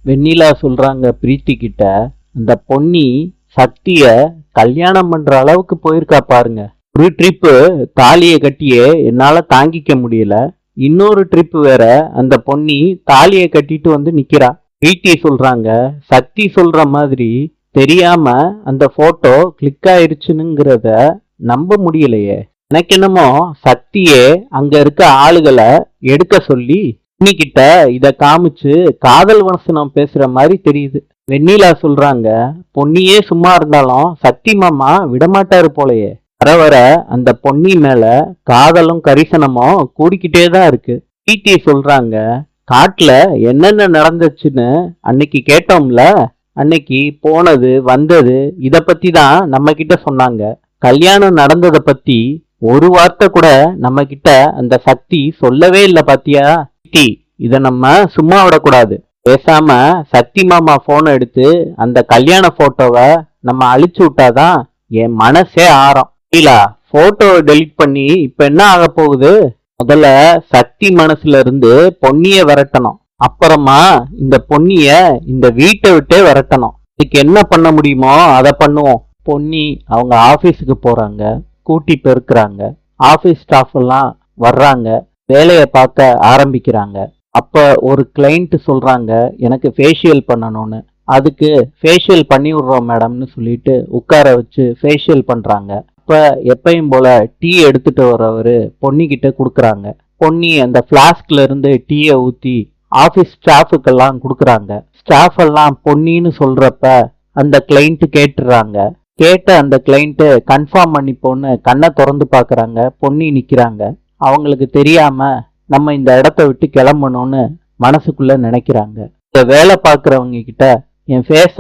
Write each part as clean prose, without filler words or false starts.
வெண்ணிலா சொல்றாங்க பிரீத்தி கிட்ட, அந்த பொன்னி சக்திய கல்யாணம் பண்ற அளவுக்கு போயிருக்கா பாருங்க. ஒரு ட்ரிப்பு தாலியை கட்டியே என்னால தாங்கிக்க முடியல, இன்னொரு ட்ரிப் வேற அந்த பொன்னி தாலியை கட்டிட்டு வந்து நிக்கிறா. பிரீத்தி சொல்றாங்க, சக்தி சொல்ற மாதிரி தெரியாம அந்த போட்டோ கிளிக் ஆயிருச்சுங்கிறத நம்ப முடியலையே. எனக்கு என்னமோ சக்தியே அங்க இருக்க ஆளுகளை எடுக்க சொல்லி இன்னிக்கிட்ட இத காமிச்சு காதல் வசனம் பேசுற மாதிரி தெரியுது. வெண்ணிலா சொல்றாங்க, பொன்னியே சும்மா இருந்தாலும் சக்தி மாமா விடமாட்டாரு போலயே. வர வர அந்த பொன்னி மேல காதலும் கரிசனமும் கூடிக்கிட்டே தான் இருக்கு. பிரீத்தி சொல்றாங்க, காட்டுல என்னென்ன நடந்துச்சுன்னு அன்னைக்கு கேட்டோம்ல, அன்னைக்கு போனது வந்தது இத பத்தி தான் நம்ம கிட்ட சொன்னாங்க. கல்யாணம் நடந்ததை பத்தி ஒரு வார்த்தை கூட நம்ம கிட்ட அந்த சக்தி சொல்லவே இல்லை பாத்தியா. இத நம்ம சும்மா விடக்கூடாது. பேசாம சக்தி மாமா போன் எடுத்து அந்த கல்யாண போட்டோவை நம்ம அழிச்சு விட்டாதான் என் மனசே ஆறம். இல்ல, போட்டோவை டெலிட் பண்ணி இப்ப என்ன ஆக போகுது? முதல்ல சக்தி மனசுல இருந்து பொன்னிய விரட்டணும், அப்புறமா இந்த பொன்னிய இந்த வீட்டை விட்டே விரட்டணும். இதுக்கு என்ன பண்ண முடியுமோ அதை பண்ணுவோம். பொன்னி அவங்க ஆபீஸுக்கு போறாங்க, கூட்டி பெருக்குறாங்க. ஆபீஸ் ஸ்டாஃப் எல்லாம் வர்றாங்க, வேலையை பார்க்க ஆரம்பிக்கிறாங்க. அப்ப ஒரு கிளைண்ட் சொல்றாங்க, எனக்கு ஃபேஷியல் பண்ணணும்னு. அதுக்கு ஃபேஷியல் பண்ணி விடுறோம் மேடம்னு சொல்லிட்டு உட்கார வச்சு ஃபேஷியல் பண்றாங்க. அப்ப எப்பயும் போல டீ எடுத்துட்டு வரவரு பொன்னி கிட்ட கொடுக்குறாங்க. பொன்னி அந்த பிளாஸ்க்ல இருந்து டீயை ஊத்தி ஆபீஸ் ஸ்டாஃபுக்கெல்லாம் கொடுக்குறாங்க. ஸ்டாஃப் எல்லாம் பொன்னின்னு சொல்றப்ப அந்த கிளைண்ட் கேட்டுறாங்க. கேட்ட அந்த கிளைண்ட் கன்ஃபார்ம் பண்ணிப்போன்னு கண்ணை திறந்து பாக்குறாங்க. பொன்னி நிக்கிறாங்க. அவங்களுக்கு தெரியாம நம்ம இந்த இடத்த விட்டு கிளம்பணும்னு மனசுக்குள்ள நினைக்கிறாங்க. இந்த வேலை பார்க்குறவங்க கிட்ட என் ஃபேஸ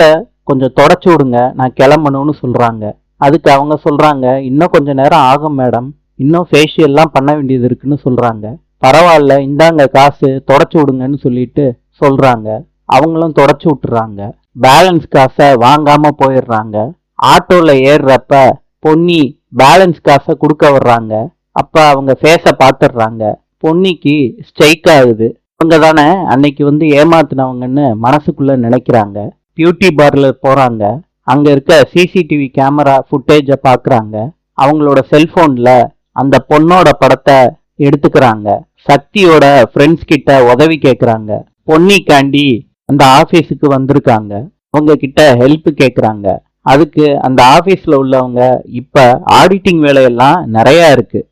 கொஞ்சம் தொடச்சு விடுங்க, நான் கிளம்பணும்னு சொல்றாங்க. அதுக்கு அவங்க சொல்றாங்க, இன்னும் கொஞ்ச நேரம் ஆகும் மேடம், இன்னும் ஃபேஷியல்லாம் பண்ண வேண்டியது இருக்குன்னு சொல்றாங்க. பரவாயில்ல, இந்தாங்க காசு, தொடச்சு விடுங்கன்னு சொல்லிட்டு சொல்றாங்க. அவங்களும் தொடச்சு விட்டுறாங்க. பேலன்ஸ் காசை வாங்காம போயிடுறாங்க. ஆட்டோல ஏறுறப்ப பொன்னி பேலன்ஸ் காசை கொடுக்க வர்றாங்க. அப்ப அவங்க ஃபேஸ பாத்துடுறாங்க. பொன்னிக்கு ஸ்ட்ரைக் ஆகுது. அவங்க தானே அன்னைக்கு வந்து ஏமாத்தினவங்கன்னு மனசுக்குள்ள நினைக்கிறாங்க. பியூட்டி பார்லர் போறாங்க. அங்க இருக்க சிசிடிவி கேமரா ஃபுட்டேஜ பாக்குறாங்க. அவங்களோட செல்போன்ல அந்த பொண்ணோட படத்தை எடுத்துக்கிறாங்க. சக்தியோட ஃப்ரெண்ட்ஸ் கிட்ட உதவி கேட்கறாங்க. பொன்னிக்காண்டி அந்த ஆபீஸுக்கு வந்திருக்காங்க, அவங்க கிட்ட ஹெல்ப் கேட்கறாங்க. அதுக்கு அந்த ஆபீஸ்ல உள்ளவங்க, இப்ப ஆடிட்டிங் வேலையெல்லாம் நிறைய இருக்கு,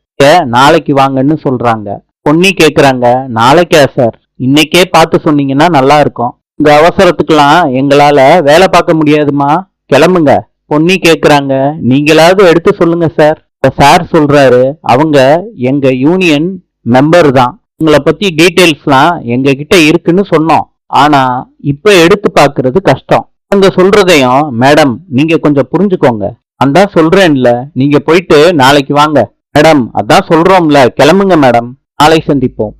நாளைக்கு வாங்கன்னு சொல்றாங்க. பொன்னி கேக்குறாங்க, நாளைக்கா சார்? இன்னைக்கே பார்த்து சொன்னீங்கன்னா நல்லா இருக்கும். இந்த அவசரத்துக்கெல்லாம் எங்களால வேலை பார்க்க முடியாதுமா, கிளம்புங்க. பொன்னி கேக்குறாங்க, நீங்களாவது எடுத்து சொல்லுங்க சார். சார் சொல்றாரு, அவங்க எங்க யூனியன் மெம்பர் தான், உங்களை பத்தி டீட்டெயில்ஸ்லாம் எங்க கிட்ட இருக்குன்னு சொன்னோம். ஆனா இப்ப எடுத்து பாக்குறது கஷ்டம். அங்க சொல்றதையும் மேடம் நீங்க கொஞ்சம் புரிஞ்சுக்கோங்க. அதான் சொல்றேன்ல, நீங்க போயிட்டு நாளைக்கு வாங்க. மேடம் அதான் சொல்றோம்ல, கிளம்புங்க மேடம், நாளை சந்திப்போம்.